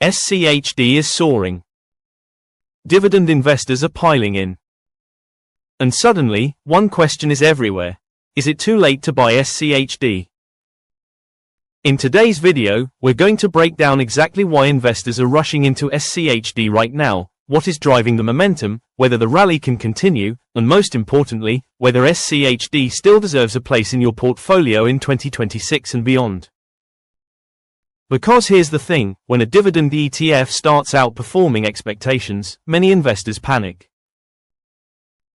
SCHD is soaring. Dividend investors are piling in. And suddenly, one question is everywhere. Is it too late to buy SCHD? In today's video, we're going to break down exactly why investors are rushing into SCHD right now, what is driving the momentum, whether the rally can continue, and most importantly, whether SCHD still deserves a place in your portfolio in 2026 and beyond. Because here's the thing, when a dividend ETF starts outperforming expectations, many investors panic.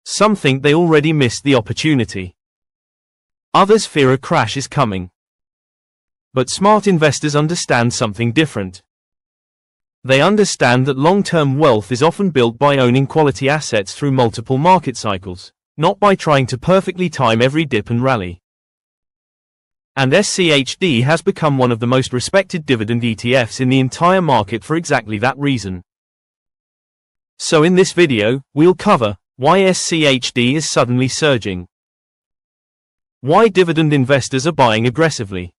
Some think they already missed the opportunity. Others fear a crash is coming. But smart investors understand something different. They understand that long-term wealth is often built by owning quality assets through multiple market cycles, not by trying to perfectly time every dip and rally. And SCHD has become one of the most respected dividend ETFs in the entire market for exactly that reason. So in this video, we'll cover why SCHD is suddenly surging, why dividend investors are buying aggressively,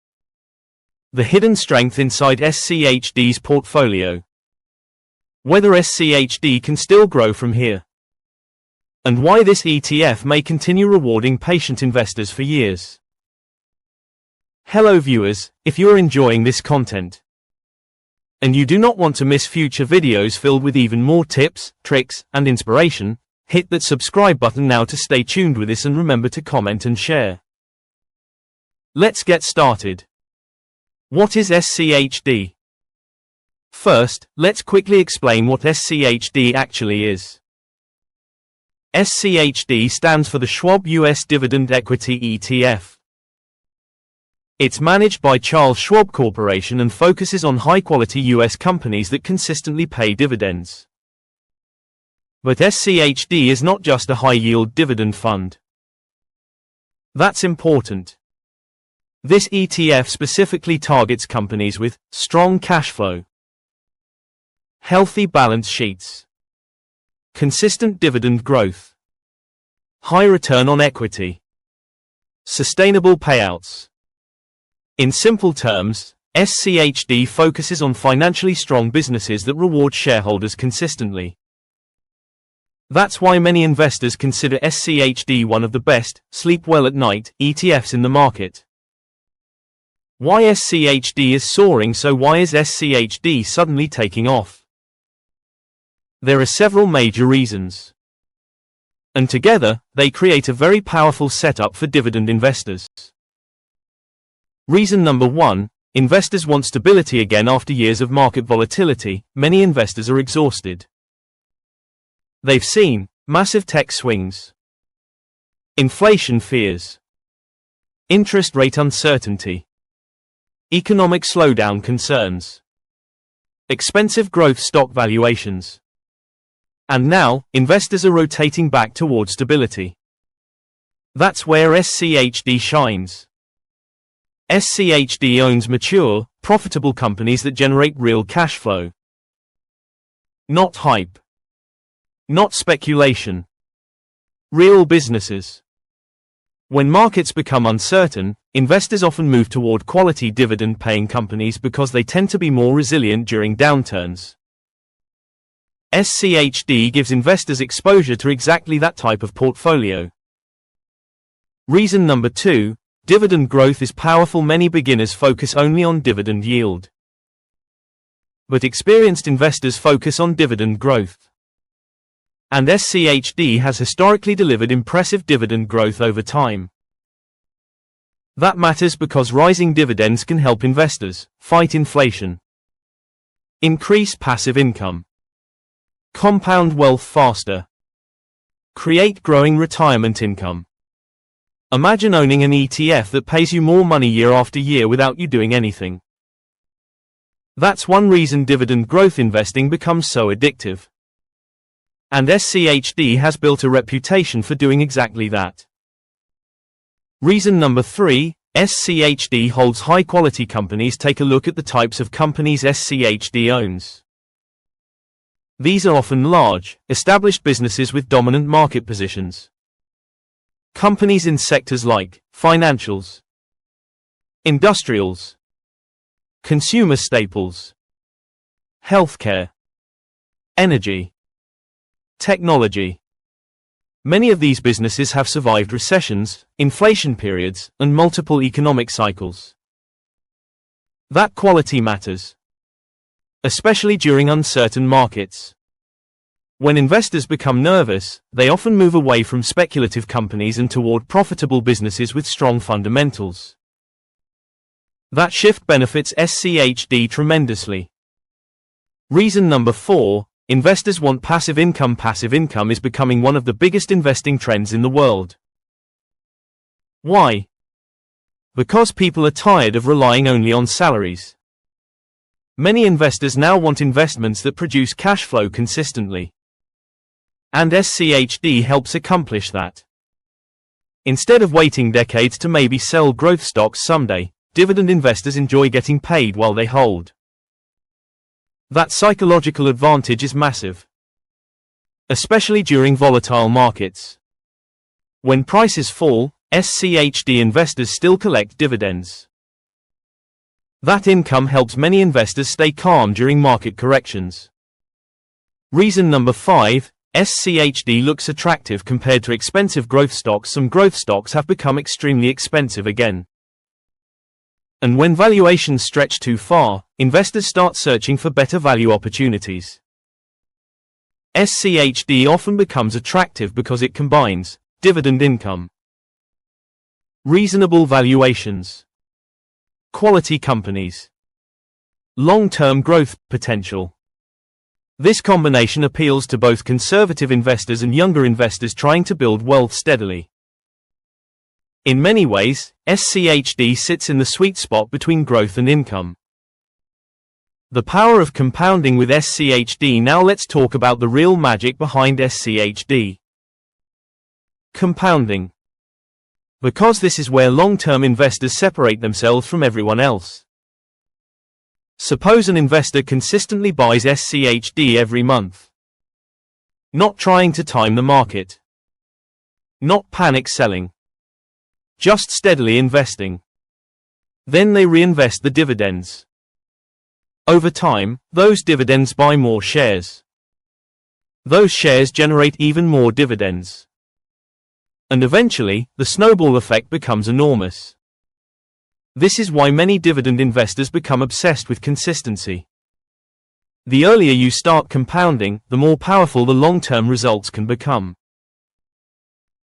the hidden strength inside SCHD's portfolio, whether SCHD can still grow from here, and why this ETF may continue rewarding patient investors for years. Hello viewers, if you're enjoying this content, and you do not want to miss future videos filled with even more tips, tricks, and inspiration, hit that subscribe button now to stay tuned with this and remember to comment and share. Let's get started. What is SCHD? First, let's quickly explain what SCHD actually is. SCHD stands for the Schwab US Dividend Equity ETF. It's managed by Charles Schwab Corporation and focuses on high-quality US companies that consistently pay dividends. But SCHD is not just a high-yield dividend fund. That's important. This ETF specifically targets companies with strong cash flow, healthy balance sheets, consistent dividend growth, high return on equity, sustainable payouts. In simple terms, SCHD focuses on financially strong businesses that reward shareholders consistently. That's why many investors consider SCHD one of the best, sleep well at night, ETFs in the market. Why SCHD is soaring? So why is SCHD suddenly taking off? There are several major reasons. And together, they create a very powerful setup for dividend investors. Reason number 1, investors want stability again after years of market volatility. Many investors are exhausted. They've seen massive tech swings, inflation fears, interest rate uncertainty, economic slowdown concerns, expensive growth stock valuations. And now, investors are rotating back toward stability. That's where SCHD shines. SCHD owns mature, profitable companies that generate real cash flow. Not hype. Not speculation. Real businesses. When markets become uncertain, investors often move toward quality dividend-paying companies because they tend to be more resilient during downturns. SCHD gives investors exposure to exactly that type of portfolio. Reason number 2, dividend growth is powerful. Many beginners focus only on dividend yield. But experienced investors focus on dividend growth. And SCHD has historically delivered impressive dividend growth over time. That matters because rising dividends can help investors fight inflation, increase passive income, compound wealth faster, create growing retirement income. Imagine owning an ETF that pays you more money year after year without you doing anything. That's one reason dividend growth investing becomes so addictive. And SCHD has built a reputation for doing exactly that. Reason number 3, SCHD holds high-quality companies. Take a look at the types of companies SCHD owns. These are often large, established businesses with dominant market positions. Companies in sectors like financials, industrials, consumer staples, healthcare, energy, technology. Many of these businesses have survived recessions, inflation periods, and multiple economic cycles. That quality matters, especially during uncertain markets. When investors become nervous, they often move away from speculative companies and toward profitable businesses with strong fundamentals. That shift benefits SCHD tremendously. Reason number 4, investors want passive income. Passive income is becoming one of the biggest investing trends in the world. Why? Because people are tired of relying only on salaries. Many investors now want investments that produce cash flow consistently. And SCHD helps accomplish that. Instead of waiting decades to maybe sell growth stocks someday, dividend investors enjoy getting paid while they hold. That psychological advantage is massive, especially during volatile markets. When prices fall, SCHD investors still collect dividends. That income helps many investors stay calm during market corrections. Reason number 5, SCHD looks attractive compared to expensive growth stocks. Some growth stocks have become extremely expensive again. And when valuations stretch too far, investors start searching for better value opportunities. SCHD often becomes attractive because it combines dividend income, reasonable valuations, quality companies, long-term growth potential. This combination appeals to both conservative investors and younger investors trying to build wealth steadily. In many ways, SCHD sits in the sweet spot between growth and income. The power of compounding with SCHD. Now let's talk about the real magic behind SCHD. Compounding. Because this is where long-term investors separate themselves from everyone else. Suppose an investor consistently buys SCHD every month. Not trying to time the market. Not panic selling. Just steadily investing. Then they reinvest the dividends. Over time, those dividends buy more shares. Those shares generate even more dividends. And eventually, the snowball effect becomes enormous. This is why many dividend investors become obsessed with consistency. The earlier you start compounding, the more powerful the long-term results can become.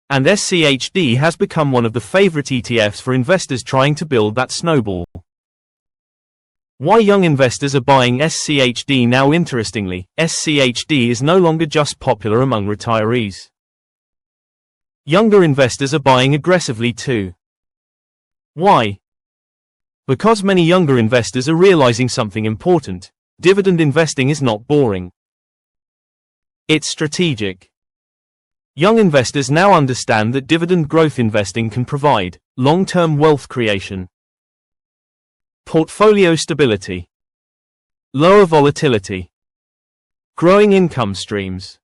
And SCHD has become one of the favorite ETFs for investors trying to build that snowball. Why young investors are buying SCHD now? Interestingly, SCHD is no longer just popular among retirees. Younger investors are buying aggressively too. Why? Because many younger investors are realizing something important. Dividend investing is not boring. It's strategic. Young investors now understand that dividend growth investing can provide long-term wealth creation, portfolio stability, lower volatility, growing income streams,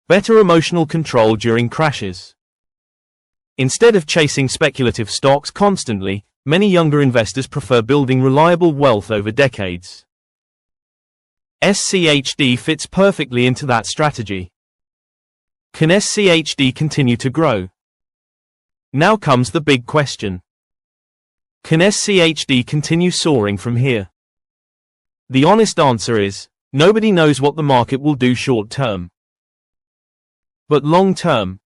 better emotional control during crashes. Instead of chasing speculative stocks constantly, many younger investors prefer building reliable wealth over decades. SCHD fits perfectly into that strategy. Can SCHD continue to grow? Now comes the big question. Can SCHD continue soaring from here? The honest answer is, nobody knows what the market will do short term. But long term,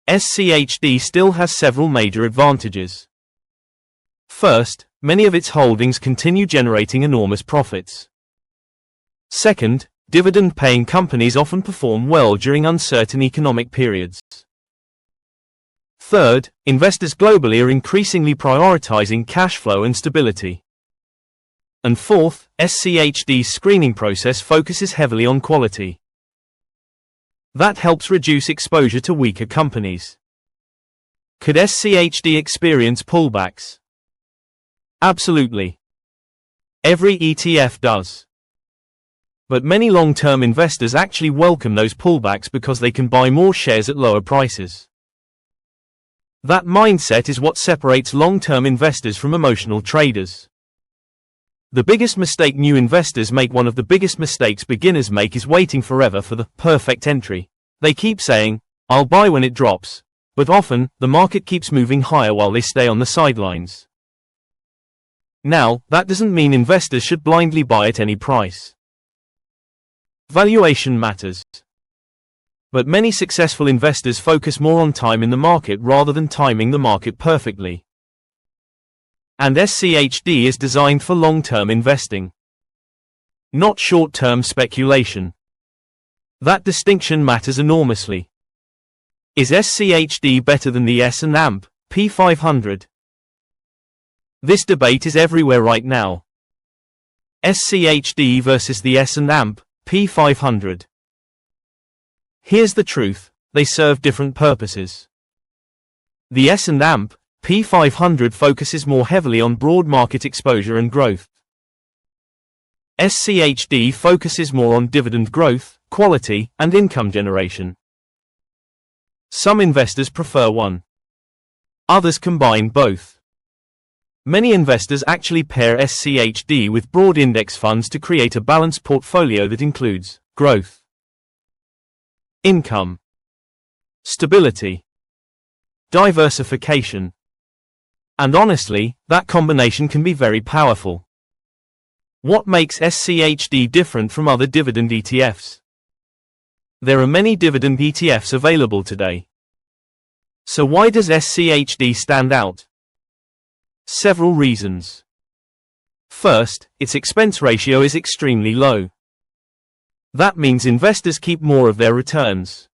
SCHD still has several major advantages. First, many of its holdings continue generating enormous profits. Second, dividend-paying companies often perform well during uncertain economic periods. Third, investors globally are increasingly prioritizing cash flow and stability. And fourth, SCHD's screening process focuses heavily on quality. That helps reduce exposure to weaker companies. Could SCHD experience pullbacks? Absolutely. Every ETF does. But many long-term investors actually welcome those pullbacks because they can buy more shares at lower prices. That mindset is what separates long-term investors from emotional traders. The biggest mistake new investors make, one of the biggest mistakes beginners make, is waiting forever for the perfect entry. They keep saying, "I'll buy when it drops," but often, the market keeps moving higher while they stay on the sidelines. Now, that doesn't mean investors should blindly buy at any price. Valuation matters. But many successful investors focus more on time in the market rather than timing the market perfectly. And SCHD is designed for long-term investing, not short-term speculation. That distinction matters enormously. Is SCHD better than the S&P 500? This debate is everywhere right now. SCHD versus the S&P 500. Here's the truth, they serve different purposes. The S&P 500 focuses more heavily on broad market exposure and growth. SCHD focuses more on dividend growth, quality, and income generation. Some investors prefer one. Others combine both. Many investors actually pair SCHD with broad index funds to create a balanced portfolio that includes growth, income, stability, diversification. And honestly, that combination can be very powerful. What makes SCHD different from other dividend ETFs? There are many dividend ETFs available today. So why does SCHD stand out? Several reasons. First, its expense ratio is extremely low. That means investors keep more of their returns.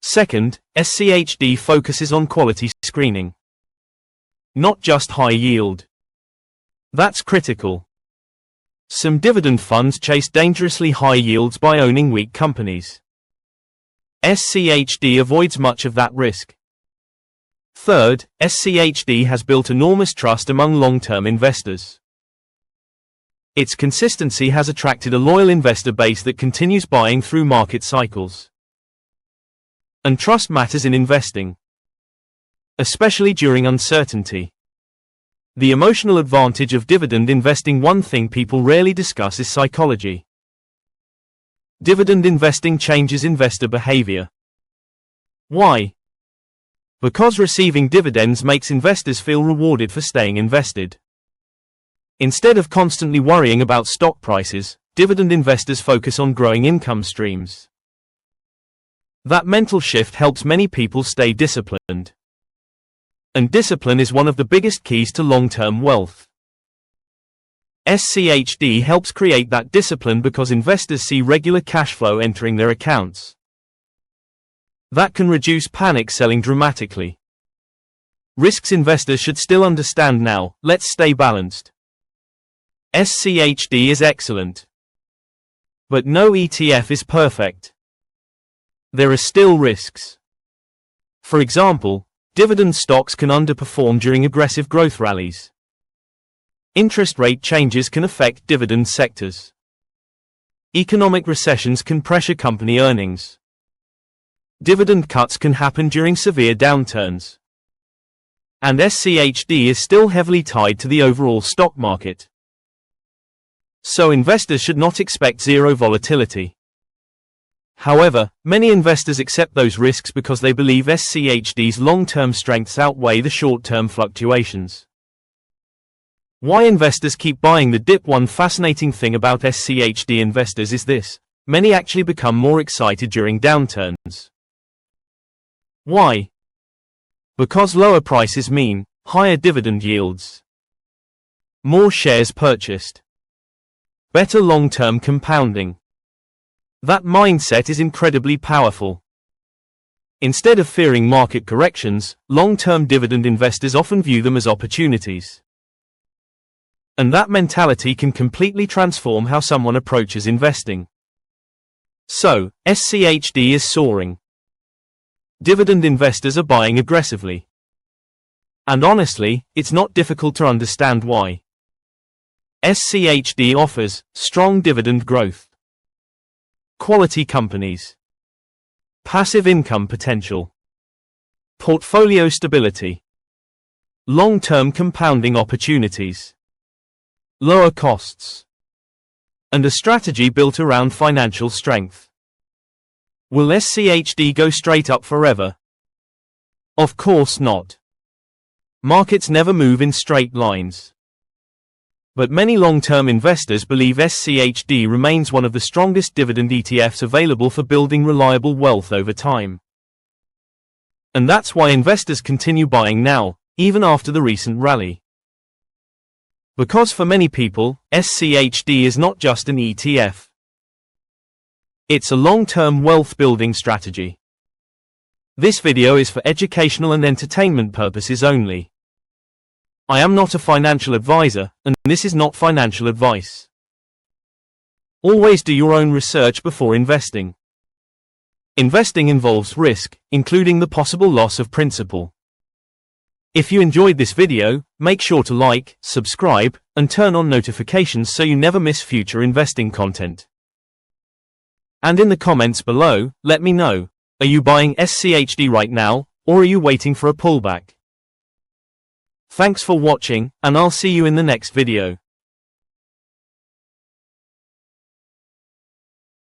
Second, SCHD focuses on quality screening, not just high yield. That's critical. Some dividend funds chase dangerously high yields by owning weak companies. SCHD avoids much of that risk. Third, SCHD has built enormous trust among long-term investors. Its consistency has attracted a loyal investor base that continues buying through market cycles. And trust matters in investing, especially during uncertainty. The emotional advantage of dividend investing. One thing people rarely discuss is psychology. Dividend investing changes investor behavior. Why? Because receiving dividends makes investors feel rewarded for staying invested. Instead of constantly worrying about stock prices, dividend investors focus on growing income streams. That mental shift helps many people stay disciplined. And discipline is one of the biggest keys to long-term wealth. SCHD helps create that discipline because investors see regular cash flow entering their accounts. That can reduce panic selling dramatically. Risks investors should still understand now. Let's stay balanced. SCHD is excellent. But no ETF is perfect. There are still risks. For example, dividend stocks can underperform during aggressive growth rallies. Interest rate changes can affect dividend sectors. Economic recessions can pressure company earnings. Dividend cuts can happen during severe downturns. And SCHD is still heavily tied to the overall stock market. So investors should not expect zero volatility. However, many investors accept those risks because they believe SCHD's long-term strengths outweigh the short-term fluctuations. Why investors keep buying the dip? One fascinating thing about SCHD investors is this: many actually become more excited during downturns. Why? Because lower prices mean higher dividend yields, more shares purchased, better long-term compounding. That mindset is incredibly powerful. Instead of fearing market corrections, long-term dividend investors often view them as opportunities. And that mentality can completely transform how someone approaches investing. So, SCHD is soaring. Dividend investors are buying aggressively. And honestly, it's not difficult to understand why. SCHD offers strong dividend growth, quality companies, passive income potential, portfolio stability, long-term compounding opportunities, lower costs, and a strategy built around financial strength. Will SCHD go straight up forever? Of course not. Markets never move in straight lines. But many long-term investors believe SCHD remains one of the strongest dividend ETFs available for building reliable wealth over time. And that's why investors continue buying now, even after the recent rally. Because for many people, SCHD is not just an ETF. It's a long-term wealth-building strategy. This video is for educational and entertainment purposes only. I am not a financial advisor, and this is not financial advice. Always do your own research before investing. Investing involves risk, including the possible loss of principal. If you enjoyed this video, make sure to like, subscribe, and turn on notifications so you never miss future investing content. And in the comments below, let me know, are you buying SCHD right now, or are you waiting for a pullback? Thanks for watching, and I'll see you in the next video.